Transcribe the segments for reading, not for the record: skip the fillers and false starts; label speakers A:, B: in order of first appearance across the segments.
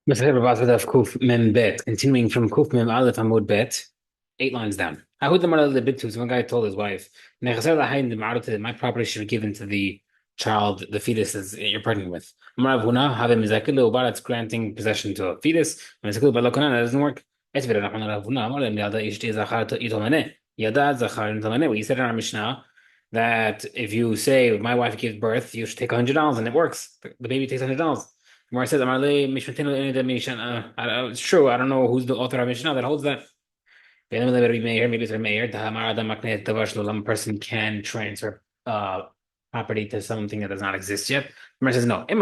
A: Batra Daf Kuf Mem Bet, continuing from Kuf Mem Aleph Amud Bet, 8 lines down. I heard the mother of the bit to one guy told his wife, my property should be given to the child, the fetus that you're pregnant with. It's granting possession to a fetus. That doesn't work. We said in our Mishnah that if you say my wife gives birth, you should take $100 and it works. The baby takes $100. Where it says, it's true. I don't know who's the author of Mishnah that holds that. Maybe it's a mayor. A person can transfer property to something that does not exist yet. Gemara says no. That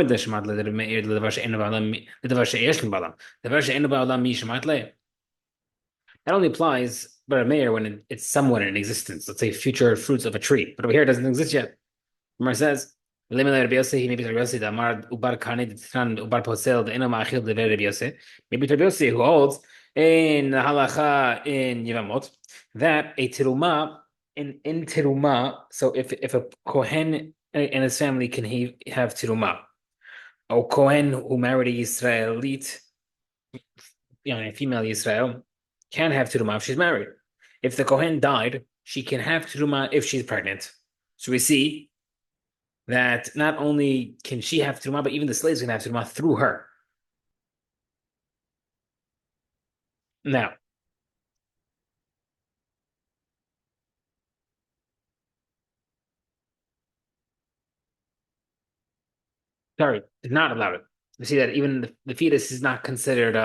A: only applies but a mayor when it's somewhat in existence. Let's say future fruits of a tree. But over here it doesn't exist yet. Gemara says, maybe Rabbi Yossi that Amar Ubar Kane Tran Ubar Posel the Enam Achil the Rabbi Yossi. Maybe Rabbi Yossi who holds in halacha in Yevamot that a tiruma in tiruma. So if a kohen and his family can have tiruma, a kohen who married a Israelite, a female Israel, can have tiruma if she's married. If the kohen died, she can have tiruma if she's pregnant. So we see that not only can she have teruma, but even the slaves can have teruma through her. Now, sorry, is not allowed it. You see that even the fetus is not considered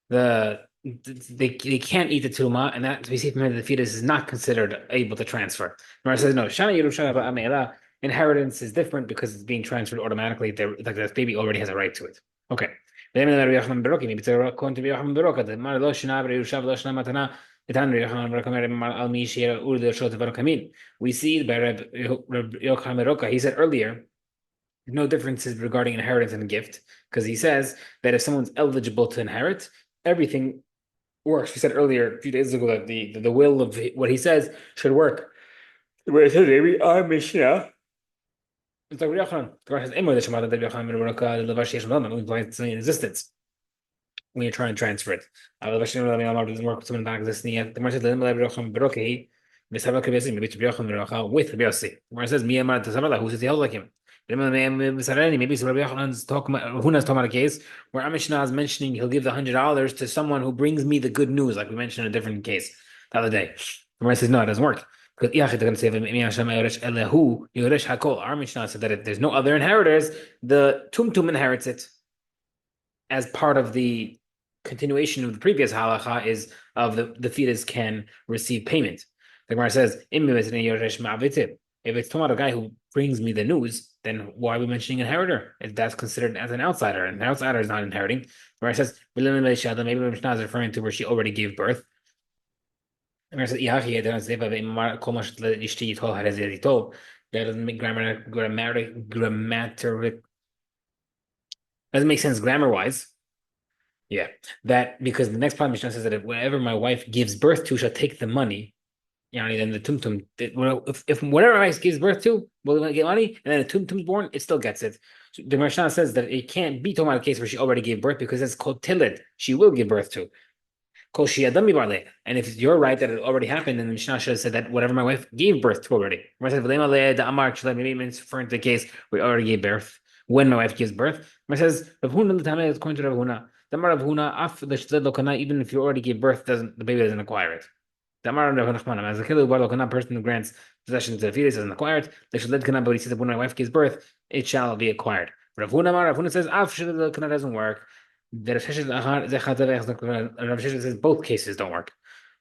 A: the they can't eat the tuma, and that we see from here that the fetus is not considered able to transfer. Gemara says no. Shana Yerusha Ba'amela, inheritance is different because it's being transferred automatically. Like this baby already has a right to it. Okay. Maybe it's according to Rabbi Yochanan Beroka. The Mar lo shana Yerusha lo shana matana. We see by Rabbi Yochanan Beroka. He said earlier no differences regarding inheritance and gift because he says that if someone's eligible to inherit, everything works. We said earlier a few days ago that the will of what he says should work. Where it says maybe our Mishnah. It's like Yochanan. The Gemara says, "Emo the Shemata that Yochanan Beroka the Levash Yeshmael implies in existence when you're trying to transfer it. Levash Yeshmael doesn't work with someone not existing yet. The Gemara says, "Emo Yochanan Beroka." Maybe it's Rabbi Yochanan with Rabbi Yossi. The Gemara says, "Miyamar to Sabbath, who says he held like him." Maybe it's Rabbi Yochanan's talking about Huna's talking about a case where Amishna is mentioning he'll give the $100 to someone who brings me the good news, like we mentioned in a different case the other day. The Gemara says no, it doesn't work. Because our Mishnah said that if there's no other inheritors, the tumtum inherits it as part of the continuation of the previous halacha is of the fetus can receive payment. The Gemara says, if it's talking about a guy who brings me the news, then why are we mentioning inheritor? If that's considered as an outsider, and an outsider is not inheriting. Where it says, maybe Mishnah is referring to where she already gave birth. And it says, that doesn't make doesn't make sense grammar wise. Yeah, that because the next part Mishnah says that if whenever my wife gives birth to, she'll take the money. Then the tumtum, if whatever my wife gives birth to, will get money, and then the tumtum's born, it still gets it. So the Mishnah says that it can't be talking about a case where she already gave birth because it's called tilid. She will give birth to. And if you're right that it already happened, then the Mishnah should have said that whatever my wife gave birth to already. Maybe it's referring to the case where I already gave birth when my wife gives birth. It says Rav Huna the is going to Rav Huna. The Rav Huna, even if you already gave birth, the baby doesn't acquire it. The as a person who grants possession to the fetus doesn't acquire it. They should let kana, but he says that when my wife gives birth, it shall be acquired. Rav Huna says kana doesn't work. The Rav Sheshet says both cases don't work.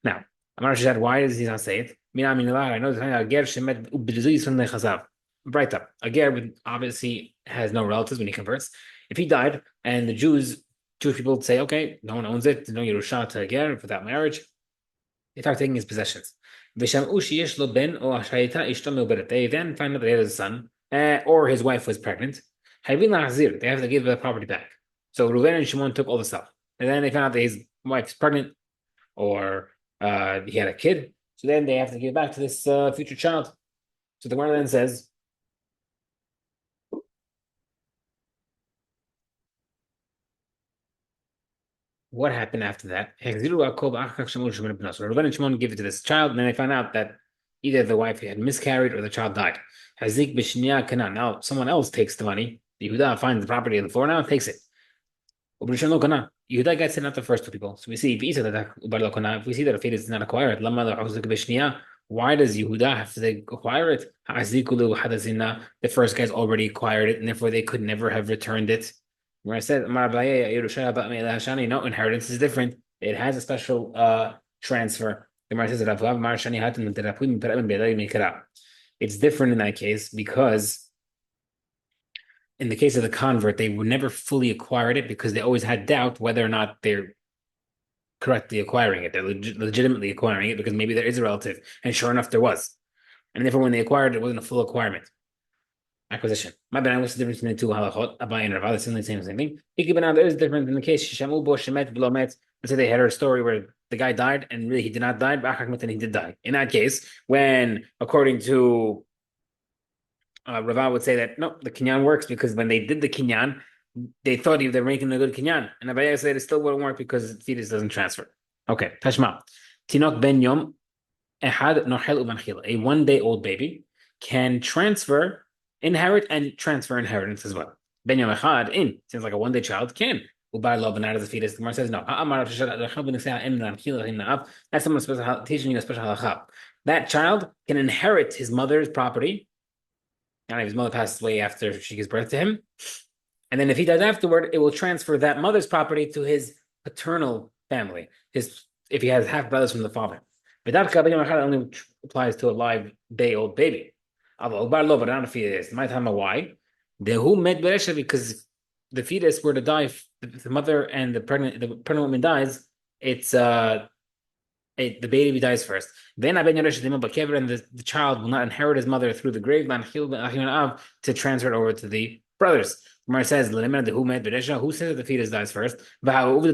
A: Now, Amar Sheshet, why does he not say it? I know Brighta. A ger obviously has no relatives when he converts. If he died and the Jewish people would say, okay, no one owns it, there's no Yerusha to a ger for that marriage, they start taking his possessions. They then find out that he has a son, or his wife was pregnant. They have to give the property back. So Reuven and Shimon took all the stuff. And then they found out that his wife's pregnant, or he had a kid. So then they have to give it back to this future child. So the Gemara then says, What happened after that? Reuven and Shimon give it to this child, and then they find out that either the wife had miscarried or the child died. Now someone else takes the money. Yehuda finds the property on the floor now and takes it. Yehuda gets it, not the first two people. So we see if we see that a fetus is not acquired, why does Yehuda have to acquire it? The first guy's already acquired it, and therefore they could never have returned it. Where I said, no, inheritance is different. It has a special transfer. The Gemara says, it's different in that case because in the case of the convert, they would never fully acquired it because they always had doubt whether or not they're correctly acquiring it. They're legitimately acquiring it because maybe there is a relative, and sure enough, there was. And therefore, when they acquired it, it wasn't a full acquisition. My bad. What's the difference between the two halachot? Abai and Rava, the same thing. There is a difference in the case. Shamu bo shemet v'lo met. Let's say they had a story where the guy died and really he did not die, but he did die. In that case, when according to Rava would say that no, the kinyan works because when they did the kinyan, they thought they were making a good kinyan, and Abai said it still wouldn't work because fetus doesn't transfer. Okay, Tashma. Tinok ben yom ehad nochel umanchila. A 1 day old baby can inherit and transfer inheritance as well. Ben yom echad in seems like a 1 day child can. Ubar lo benad as a fetus. The Gemara says no. That's someone special teaching you a special halacha. That child can inherit his mother's property. And if his mother passes away after she gives birth to him, and then if he dies afterward, it will transfer that mother's property to his paternal family. If he has half brothers from the father. But that only applies to a live day-old baby. But I don't know if it is. My time, why? The who met Beresha because the fetus were to die. If the mother and the pregnant woman dies, it's the baby dies first. Then but and the child will not inherit his mother through the grave to transfer it over to the brothers. Gemara says, who says that the fetus dies first? We see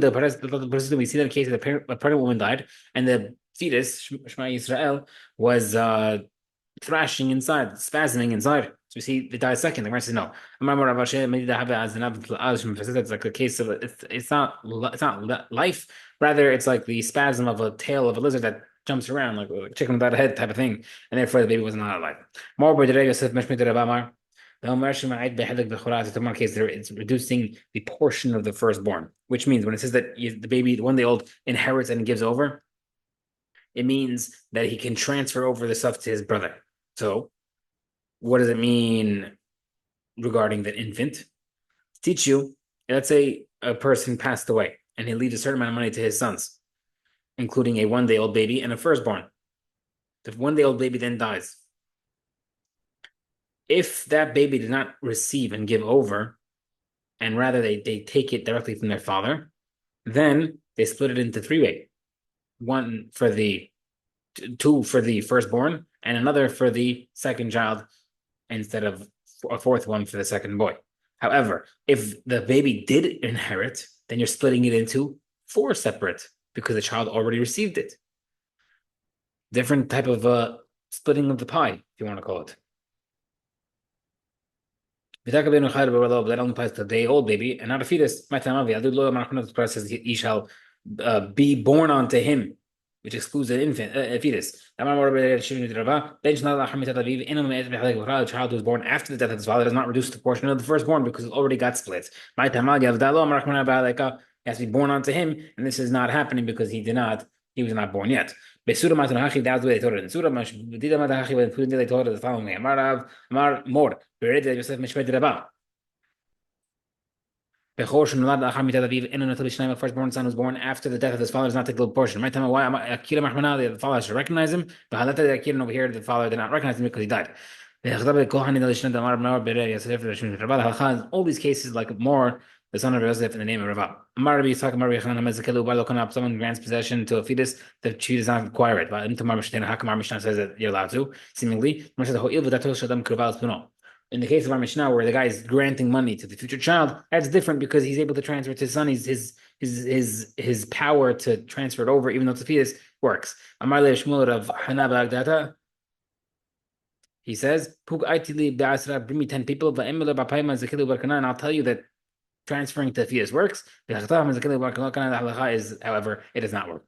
A: that in case of a pregnant woman died, and the fetus, Shema Yisrael, was thrashing inside, spasming inside. So we see it dies second. The Gemara says no. It's like the case of it's not life. Rather, it's like the spasm of a tail of a lizard that jumps around like a chicken without a head type of thing, and therefore the baby was not alive. More by the Yosef Meshmit Rabamar. It's reducing the portion of the firstborn, which means when it says that the baby, the 1 day old, inherits and gives over, it means that he can transfer over the stuff to his brother. So, what does it mean regarding the infant? Teach you, let's say a person passed away and he leaves a certain amount of money to his sons, including a 1 day old baby and a firstborn. The 1 day old baby then dies. If that baby did not receive and give over, and rather they take it directly from their father, then they split it into 3 ways. Two for the firstborn, and another for the second child, instead of a fourth one for the second boy. However, if the baby did inherit, then you're splitting it into 4 separate because the child already received it. Different type of splitting of the pie, if you want to call it. That only applies to the day-old baby and not a fetus. Says he shall be born unto him, which excludes an infant, a fetus. The child who was born after the death of his father does not reduce the portion of the firstborn because it already got split. He has to be born unto him, and this is not happening because he was not born yet. That's the way they taught it in Surah. They taught it the following way. Amar Mor. The firstborn son was born after the death of his father does not take the portion. My time, why the father should recognize him, but over here the father did not recognize him because he died. All these cases, like more the son of Yosef in the name of Rava. Someone grants possession to a fetus, the she does not acquire it. But Hakamar Mishnah says that you're allowed to, seemingly. In the case of our Mishnah, where the guy is granting money to the future child, that's different because he's able to transfer it to his son. His power to transfer it over, even though it's a fetus, works. He says, bring me 10 people, and I'll tell you that transferring to fetus works. The halacha is, however, it does not work.